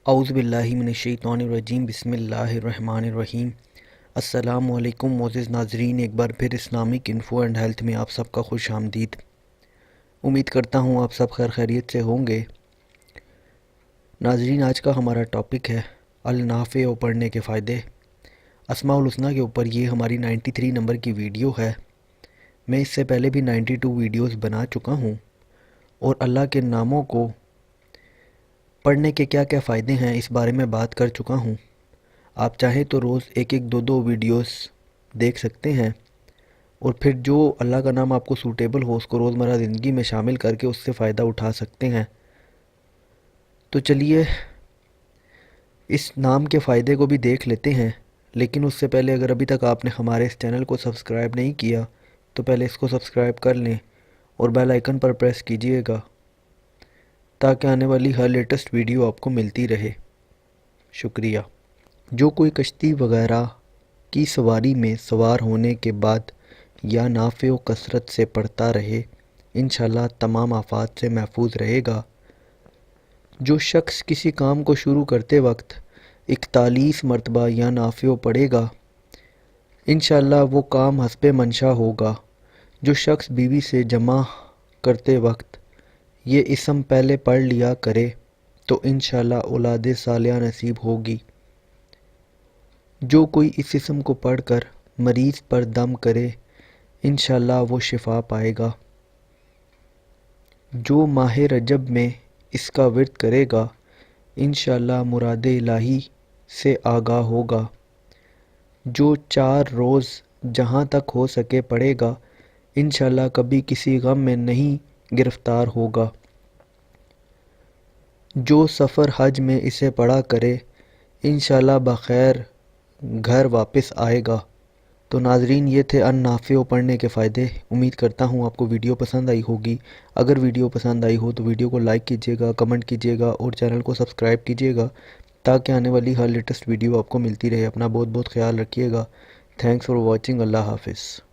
اعوذ باللہ من الشیطان الرجیم، بسم اللہ الرحمن الرحیم۔ السلام علیکم معزز ناظرین، ایک بار پھر اسلامک انفو اینڈ ہیلتھ میں آپ سب کا خوش آمدید۔ امید کرتا ہوں آپ سب خیر خیریت سے ہوں گے۔ ناظرین، آج کا ہمارا ٹاپک ہے النافع پڑھنے کے فائدے۔ اسماء الحسنی کے اوپر یہ ہماری 93 نمبر کی ویڈیو ہے۔ میں اس سے پہلے بھی 92 ویڈیوز بنا چکا ہوں اور اللہ کے ناموں کو پڑھنے کے کیا کیا فائدے ہیں اس بارے میں بات کر چکا ہوں۔ آپ چاہیں تو روز ایک دو ویڈیوز دیکھ سکتے ہیں اور پھر جو اللہ کا نام آپ کو سوٹیبل ہو اس کو روزمرہ زندگی میں شامل کر کے اس سے فائدہ اٹھا سکتے ہیں۔ تو چلیے اس نام کے فائدے کو بھی دیکھ لیتے ہیں، لیکن اس سے پہلے اگر ابھی تک آپ نے ہمارے اس چینل کو سبسکرائب نہیں کیا تو پہلے اس کو سبسکرائب کر لیں اور بیل آئیکن پر پریس کیجئے گا تاکہ آنے والی ہر لیٹسٹ ویڈیو آپ کو ملتی رہے۔ شکریہ۔ جو کوئی کشتی وغیرہ کی سواری میں سوار ہونے کے بعد یا نافع و کثرت سے پڑھتا رہے، انشاءاللہ تمام آفات سے محفوظ رہے گا۔ جو شخص کسی کام کو شروع کرتے وقت 41 مرتبہ یا نافع پڑھے گا، انشاءاللہ وہ کام حسب منشا ہوگا۔ جو شخص بیوی سے جمع کرتے وقت یہ اسم پہلے پڑھ لیا کرے تو انشاءاللہ اولاد صالحہ نصیب ہوگی۔ جو کوئی اس اسم کو پڑھ کر مریض پر دم کرے، انشاءاللہ وہ شفا پائے گا۔ جو ماہ رجب میں اس کا ورد کرے گا، انشاءاللہ مراد الہی سے آگاہ ہوگا۔ جو 4 روز جہاں تک ہو سکے پڑھے گا، انشاءاللہ کبھی کسی غم میں نہیں گرفتار ہوگا۔ جو سفر حج میں اسے پڑھا کرے، انشاءاللہ بخیر گھر واپس آئے گا۔ تو ناظرین، یہ تھے النافع پڑھنے کے فائدے۔ امید کرتا ہوں آپ کو ویڈیو پسند آئی ہوگی۔ اگر ویڈیو پسند آئی ہو تو ویڈیو کو لائک کیجئے گا، کمنٹ کیجئے گا اور چینل کو سبسکرائب کیجئے گا تاکہ آنے والی ہر لیٹسٹ ویڈیو آپ کو ملتی رہے۔ اپنا بہت بہت خیال رکھیے گا۔ Thanks for watching. اللہ حافظ۔